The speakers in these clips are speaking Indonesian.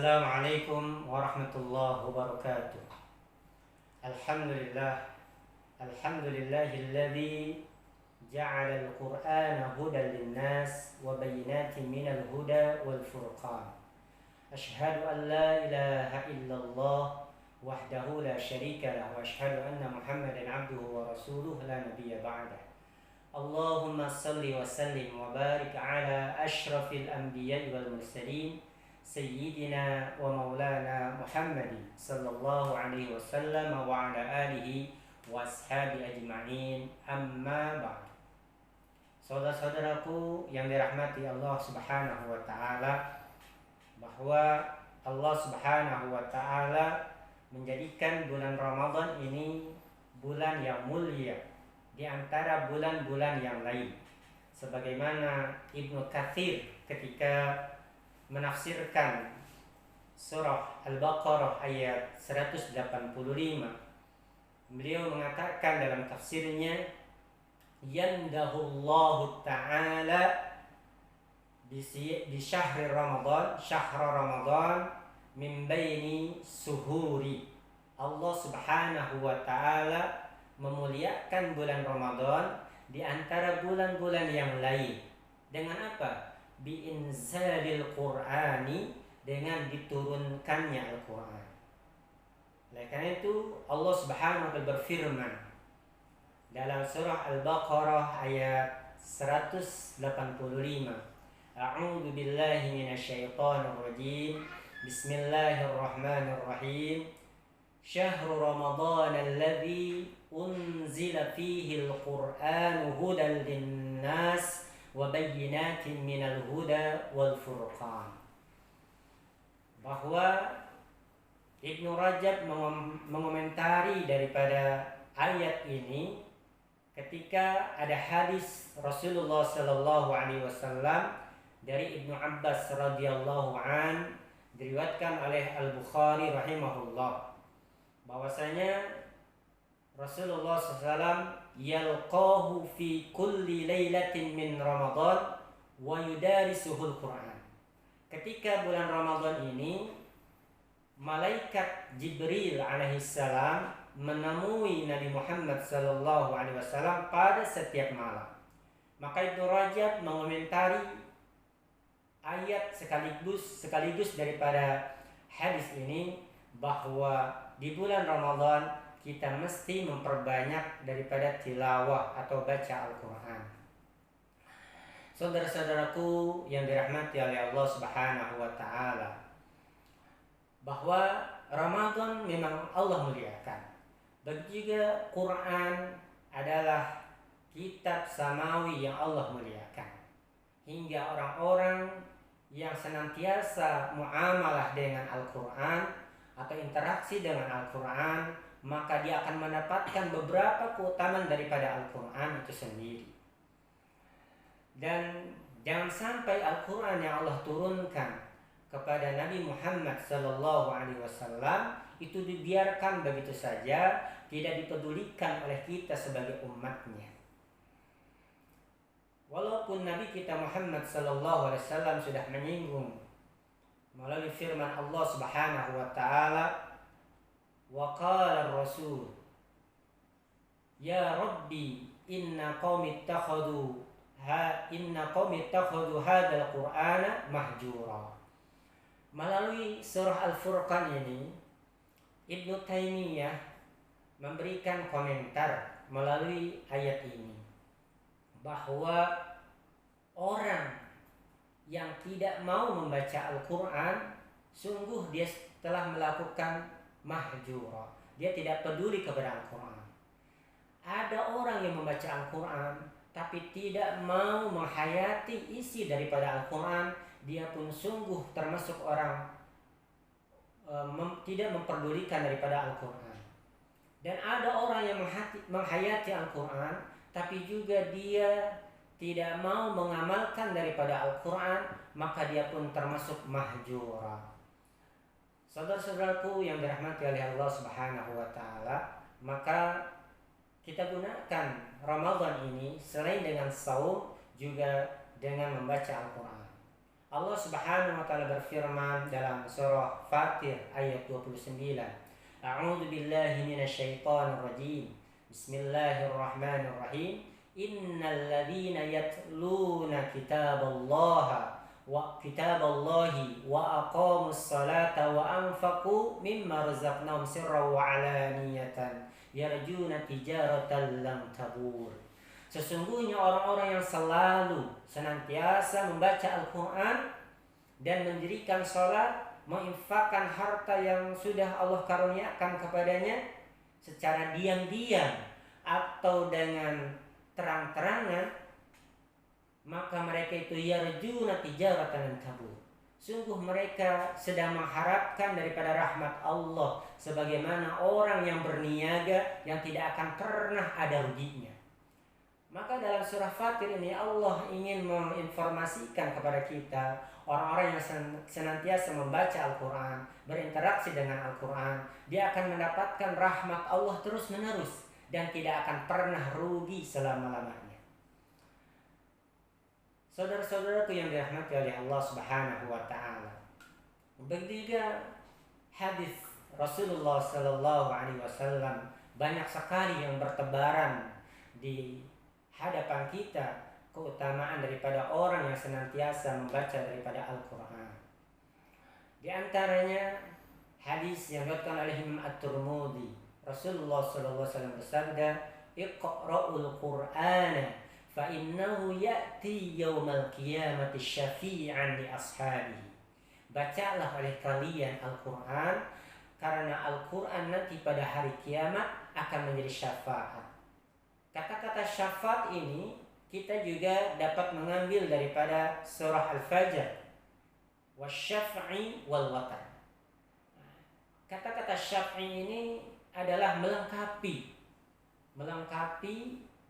Assalamualaikum warahmatullahi wabarakatuh. Alhamdulillah. Alhamdulillahilladzi ja'ala al-Qur'ana hudan lin-nas wa bayyinatin minal huda wal furqan. Asyhadu an la ilaha illallah wahdahu la syarika lah wa asyhadu anna Muhammadan 'abduhu wa rasuluhu la nabiyya ba'dah. Allahumma shalli wa sallim wa barik ala asyrafil anbiya'i wal mursalin Sayyidina wa maulana Muhammad sallallahu alaihi wasallam wa ala alihi wa ashabi ajma'in, amma ba'd. Saudara-saudaraku yang dirahmati Allah subhanahu wa ta'ala, bahwa Allah subhanahu wa ta'ala menjadikan bulan Ramadan ini bulan yang mulia di antara bulan-bulan yang lain. Sebagaimana Ibnu Katsir ketika menafsirkan surah Al-Baqarah ayat 185, beliau mengatakan dalam tafsirnya, yandahullahu ta'ala di syahri Ramadan, syahra Ramadan min baini suhuri. Allah subhanahu wa ta'ala memuliakan bulan Ramadan di antara bulan-bulan yang lain. Dengan apa? Bi'inzalil Qur'ani, dengan diturunkannya Al-Quran. Oleh karena itu Allah subhanahu wa ta'ala berfirman dalam surah Al-Baqarah ayat 185, A'udzu billahi minasyaitonir rajim. Bismillahirrahmanirrahim. Syahrul Ramadan alladzi unzila fihi al-Qur'anu hudan lin-nas wa bayyinatin minal huda wal furqan. Bahwa Ibnu Rajab mengomentari daripada ayat ini ketika ada hadis Rasulullah sallallahu alaihi wasallam dari Ibnu Abbas radhiyallahu an, diriwayatkan oleh Al-Bukhari rahimahullah, bahwasanya Rasulullah SAW yalqahu fi kulli lailatin min Ramadan wa yudarisuhul Quran. Ketika bulan Ramadan ini, malaikat Jibril alaihissalam menemui Nabi Muhammad sallallahu alaihi wasallam pada setiap malam. Maka Ibnu Rajab mengomentari ayat sekaligus daripada hadis ini, bahwa di bulan Ramadan kita mesti memperbanyak daripada tilawah atau baca Al-Quran. Saudara-saudaraku yang dirahmati oleh Allah subhanahu wa ta'ala, bahwa Ramadan memang Allah muliakan. Begitu juga Quran adalah kitab samawi yang Allah muliakan. Hingga orang-orang yang senantiasa muamalah dengan Al-Quran atau interaksi dengan Al-Quran, maka dia akan mendapatkan beberapa keutamaan daripada Al-Quran itu sendiri. Dan jangan sampai Al-Quran yang Allah turunkan kepada Nabi Muhammad sallallahu alaihi wasallam itu dibiarkan begitu saja, tidak dipedulikan oleh kita sebagai umatnya. Walaupun Nabi kita Muhammad sallallahu alaihi wasallam sudah menyinggung melalui firman Allah subhanahu wa ta'ala, wa qala ar-rasul ya rabbi inna qaumi ittakhadhu hadzal qur'ana mahjura. Melalui surah Al-Furqan ini, Ibnu Taimiyah memberikan komentar melalui ayat ini, bahwa orang yang tidak mau membaca Al-Quran, sungguh dia telah melakukan mahjura. Dia tidak peduli kepada Al-Quran. Ada orang yang membaca Al-Quran tapi tidak mau menghayati isi daripada Al-Quran, dia pun sungguh termasuk orang tidak memperdulikan daripada Al-Quran. Dan ada orang yang menghayati Al-Quran tapi juga dia tidak mau mengamalkan daripada Al-Quran, maka dia pun termasuk mahjura. Saudara-saudaraku yang dirahmati oleh Allah subhanahu wa ta'ala, maka kita gunakan Ramadan ini selain dengan saum, juga dengan membaca Al-Quran. Allah Subhanahu wa taala berfirman dalam surah Fatir ayat 29. A'udzu billahi minasyaitonir rajim. Bismillahirrahmanirrahim. Innal ladzina yatluna kitaballahi wa aqamus salata wa anfaqu mimma razaqnahum sirran wa alaniyatan yarjuna tijaratan lam tabur. Sesungguhnya orang-orang yang selalu senantiasa membaca Al-Quran dan mendirikan sholat, menginfakkan harta yang sudah Allah karuniakan kepadanya secara diam-diam atau dengan terang-terangan, maka mereka itu yarjuna tijaratan lan tabur. Sungguh mereka sedang mengharapkan daripada rahmat Allah, sebagaimana orang yang berniaga yang tidak akan pernah ada ruginya. Maka dalam surah Fatir ini Allah ingin menginformasikan kepada kita, orang-orang yang senantiasa membaca Al-Quran, berinteraksi dengan Al-Quran, dia akan mendapatkan rahmat Allah terus menerus dan tidak akan pernah rugi selama-lamanya. Saudara-saudaraku yang dirahmati oleh Allah Subhanahu wa taala, begitu juga hadis Rasulullah sallallahu alaihi wasallam banyak sekali yang bertebaran di hadapan kita, keutamaan daripada orang yang senantiasa membaca daripada Al-Quran. Di antaranya hadis yang diriwayatkan oleh Imam At-Tirmidzi, Rasulullah sallallahu alaihi wasallam bersabda, "Iqra'ul Qur'ana fa innahu ya'ti yaumal qiyamati syafi'an li ashabihi." Bacalah oleh kalian Al-Quran, karena Al-Quran nanti pada hari kiamat akan menjadi syafaat. Kata-kata syafaat ini kita juga dapat mengambil daripada surah Al-Fajr, wasyaf'i wal watar. Kata-kata syaf'i ini adalah melengkapi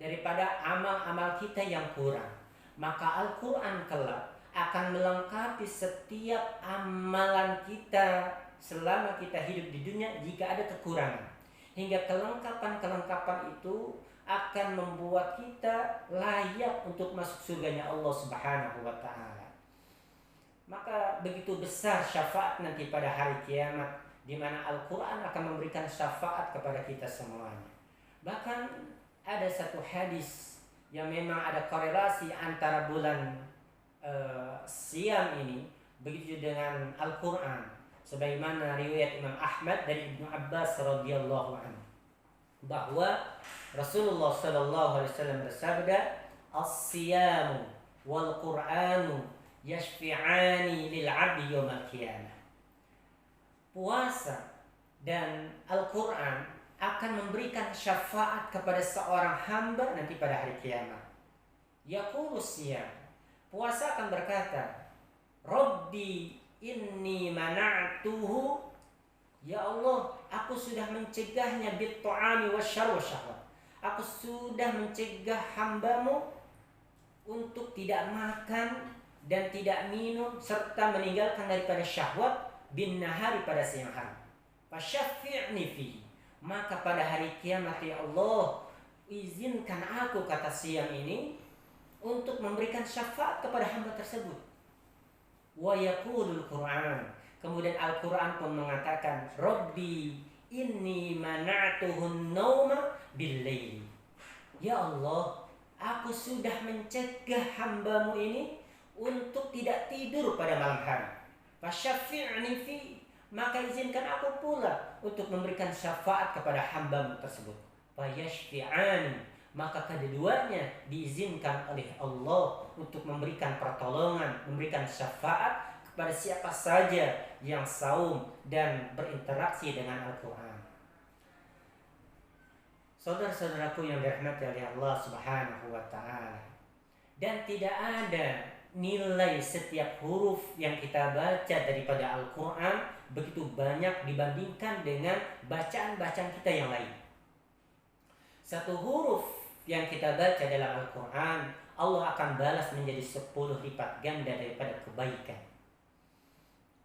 daripada amal-amal kita yang kurang. Maka Al-Quran kelak akan melengkapi setiap amalan kita selama kita hidup di dunia jika ada kekurangan. Hingga kelengkapan itu akan membuat kita layak untuk masuk surganya Allah Subhanahu wa taala. Maka begitu besar syafaat nanti pada hari kiamat, di mana Al-Quran akan memberikan syafaat kepada kita semuanya. Bahkan ada satu hadis yang memang ada korelasi antara bulan Siam ini begitu dengan Al-Quran, sebagaimana riwayat Imam Ahmad dari Ibnu Abbas radhiyallahu anhu, bahwa Rasulullah sallallahu alaihi wasallam bersabda, "As-siyamu wal Qur'anu yashfi'ani lil 'abdi yaumil qiyamah." Puasa dan Al-Quran akan memberikan syafaat kepada seorang hamba nanti pada hari kiamat. Yaqulu siyam, puasa akan berkata, "Rabbi inni mana'tuhu." Ya Allah, aku sudah mencegahnya bit-ta'ami wasyahwat. Aku sudah mencegah hambamu untuk tidak makan dan tidak minum serta meninggalkan daripada syahwat bin nahari pada siang hari. Fasyafi'ni fihi. Maka pada hari kiamat ya Allah, izinkan aku, kata siang ini, untuk memberikan syafaat kepada hamba tersebut. Wa yaqulul Qur'an. Kemudian Al-Quran pun mengatakan, Rabbi inni mana'tuhun nauma bil-laili. Ya Allah, aku sudah mencegah hambamu ini untuk tidak tidur pada malam hari. Fasyafi'ni fi. Maka izinkan aku pula untuk memberikan syafaat kepada hambamu tersebut. Fayashfi'ani. Maka keduanya diizinkan oleh Allah untuk memberikan pertolongan, memberikan syafaat kepada siapa saja yang saum dan berinteraksi dengan Al-Quran. Saudara-saudaraku yang dirahmati oleh Allah Subhanahu wa taala, dan tidak ada nilai setiap huruf yang kita baca daripada Al-Quran begitu banyak dibandingkan dengan bacaan-bacaan kita yang lain. Satu huruf yang kita baca dalam Al-Quran, Allah akan balas menjadi 10 lipat ganda daripada kebaikan.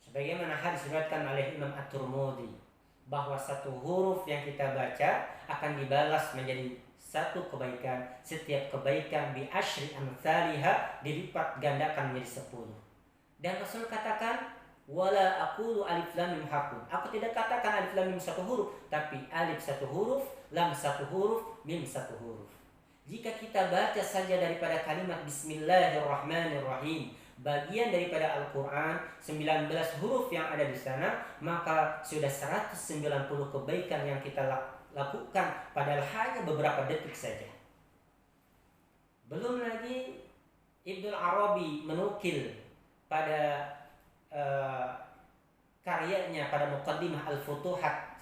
Sebagaimana hadis diriwayatkan oleh Imam At-Tirmidzi, bahwa satu huruf yang kita baca akan dibalas menjadi satu kebaikan. Setiap kebaikan bi asyri amsalihha, dilipat gandakan menjadi 10. Dan Rasul katakan, wala aqulu alif lam mim harfun. Aku tidak katakan alif lam mim satu huruf, tapi alif satu huruf, lam satu huruf, mim satu huruf. Jika kita baca saja daripada kalimat Bismillahirrahmanirrahim, bagian daripada Al-Quran, 19 huruf yang ada di sana, maka sudah 190 kebaikan yang kita lakukan padahal hanya beberapa detik saja. Belum lagi Ibnu Arabi menukil pada karyanya, pada Muqaddimah Al-Futuhat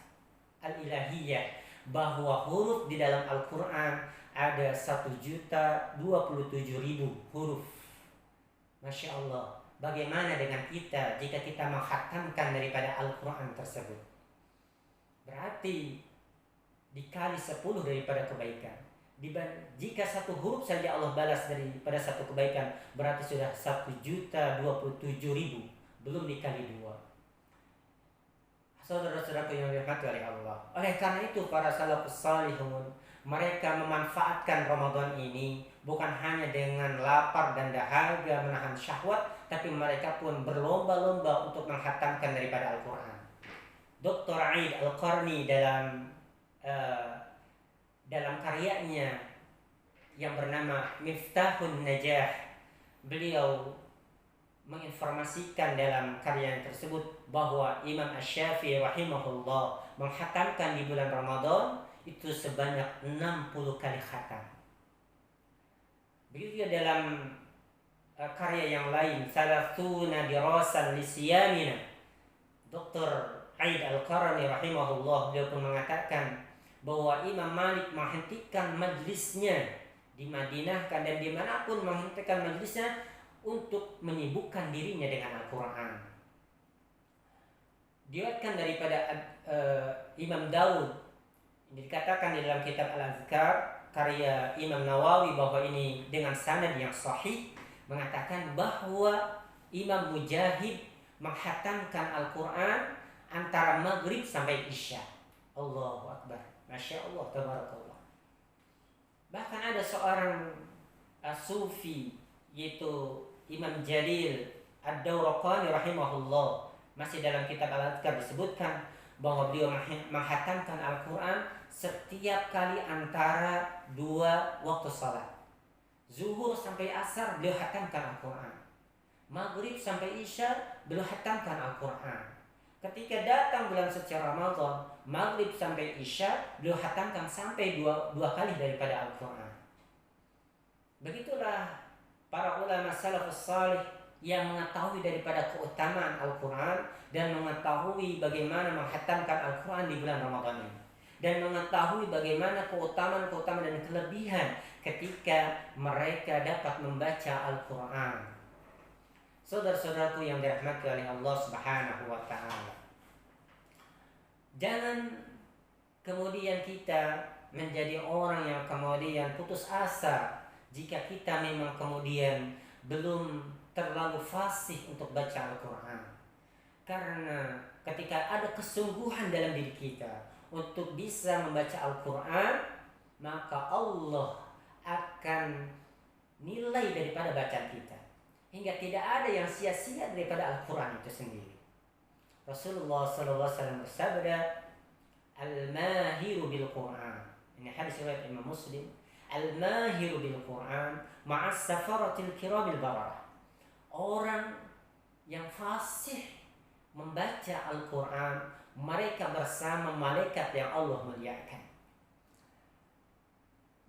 Al-Ilahiyah, bahwa huruf di dalam Al-Quran ada 1.027.000 huruf. Masya Allah, bagaimana dengan kita jika kita menghatamkan daripada Al-Quran tersebut? Berarti dikali 10 daripada kebaikan. Jika satu huruf saja Allah balas daripada satu kebaikan, berarti sudah 1.027.000, belum dikali 2. Saudara-saudaraku yang dirahmati oleh Allah, oleh karena itu para salafus salihun, mereka memanfaatkan Ramadan ini bukan hanya dengan lapar dan dahaga menahan syahwat, tapi mereka pun berlomba-lomba untuk menghatamkan daripada Al-Quran. Dr. Aid Al-Qarni dalam karyanya yang bernama Miftahun Najah, beliau menginformasikan dalam karya tersebut bahwa Imam Asy-Syafi'i rahimahullah menghatamkan di bulan Ramadan itu sebanyak 60 kali khatam. Begitu dalam karya yang lain, Salatuna Dirasan Lisiyamina, Dr. Aid Al-Qarni rahimahullah, beliau pun mengatakan bahwa Imam Malik menghentikan majlisnya di Madinah dan dimanapun menghentikan majlisnya untuk menyibukkan dirinya dengan Al-Quran. Diriwayatkan daripada Imam Daud, dikatakan di dalam kitab Al-Azkar karya Imam Nawawi bahwa ini dengan sanad yang sahih, mengatakan bahwa Imam Mujahid menghatamkan Al-Quran antara maghrib sampai isya. Allahu Akbar, Masya Allah, tabarakallah. Bahkan ada seorang sufi, yaitu Imam Jalil Ad-Dawraqani rahimahullah, masih dalam kitab Al-Azkar disebutkan bahwa beliau menghatamkan Al-Quran setiap kali antara 2 waktu salat. Zuhur sampai asar beliau hatamkan Al-Quran, maghrib sampai isya beliau hatamkan Al-Quran. Ketika datang bulan suci Ramadan, maghrib sampai isya beliau hatamkan sampai dua kali daripada Al-Quran. Begitulah para ulama salafus salih yang mengetahui daripada keutamaan Al-Quran dan mengetahui bagaimana menghatamkan Al-Quran di bulan Ramadan ini, dan mengetahui bagaimana keutamaan dan kelebihan ketika mereka dapat membaca Al-Quran. Saudara-saudaraku yang dirahmati oleh Allah Subhanahu wa ta'ala, jangan kemudian kita menjadi orang yang kemudian putus asa jika kita memang kemudian belum terlalu fasih untuk baca Al-Quran. Karena ketika ada kesungguhan dalam diri kita untuk bisa membaca Al-Quran, maka Allah akan nilai daripada bacaan kita, hingga tidak ada yang sia-sia daripada Al-Quran itu sendiri. Rasulullah SAW bersabda, Al-mahiru bil-Quran. Ini hadis riwayat Imam Muslim. Al-mahiru bil-Quran ma'as safaratil kiramil bararah. Orang yang fasih membaca Al-Quran, mereka bersama malaikat yang Allah muliakan.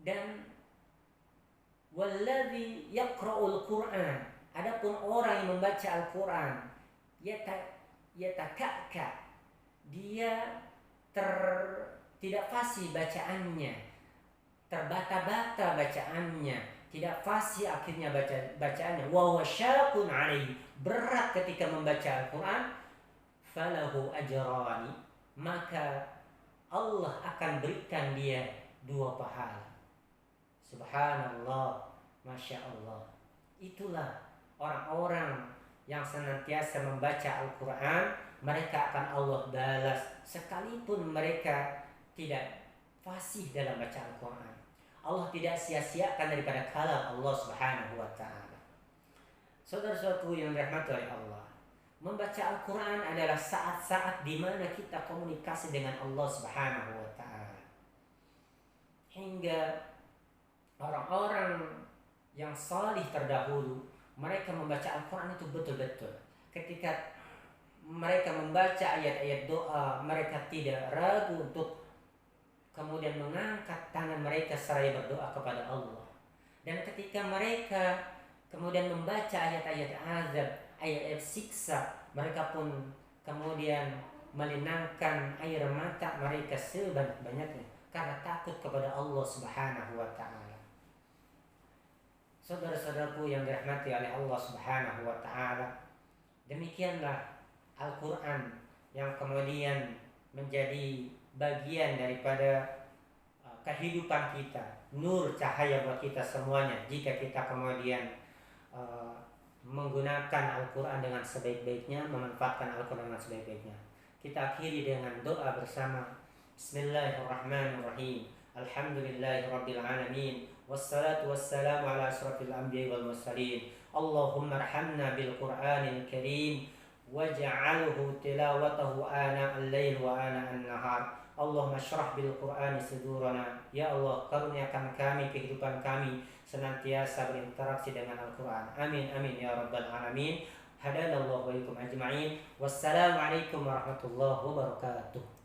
Dan walladzi yaqra'ul Quran, adapun orang yang membaca Al-Quran, yatakakka, dia tidak fasih bacaannya, terbata-bata bacaannya, tidak fasih akhirnya bacaannya, wa wasyaqun alaihi, berat ketika membaca Al-Quran, falahu ajrani, maka Allah akan berikan dia 2 pahala. Subhanallah, Masya Allah. Itulah orang-orang yang senantiasa membaca Al-Quran, mereka akan Allah balas sekalipun mereka tidak fasih dalam baca Al-Quran. Allah tidak sia-siakan daripada kalam Allah Subhanahu wa ta'ala. Saudara-saudaraku yang dirahmati oleh Allah, membaca Al-Quran adalah saat-saat di mana kita komunikasi dengan Allah Subhanahu wa Ta'ala. Hingga orang-orang yang salih terdahulu, mereka membaca Al-Quran itu betul-betul. Ketika mereka membaca ayat-ayat doa, mereka tidak ragu untuk kemudian mengangkat tangan mereka seraya berdoa kepada Allah. Dan ketika mereka kemudian membaca ayat-ayat azab, ayat-ayat siksa, mereka pun kemudian melinangkan air mata mereka sebanyak-banyaknya karena takut kepada Allah Subhanahu wa Ta'ala. Saudara-saudaraku yang dirahmati oleh Allah Subhanahu wa Ta'ala, demikianlah Al-Quran yang kemudian menjadi bagian daripada kehidupan kita, nur cahaya buat kita semuanya. Jika kita kemudian menggunakan Al-Quran dengan sebaik-baiknya, memanfaatkan Al-Quran dengan sebaik-baiknya. Kita akhiri dengan doa bersama. Bismillahirrahmanirrahim. Alhamdulillahi alamin. Wassalatu wassalamu ala asrafil anbiya wal mursalin. Allahumma arhamna bil Qur'anil karim waj'alhu tilawatahu ana al-lail wa ana an-nahar. Allahumma syrah bil Qur'ani sudurana. Ya Allah, karuniakan kami kehidupan kami senantiasa berinteraksi dengan Al-Quran. Amin amin ya rabbal alamin. Hadanallahu wa ikum ajma'in. Wassalamualaikum warahmatullahi wabarakatuh.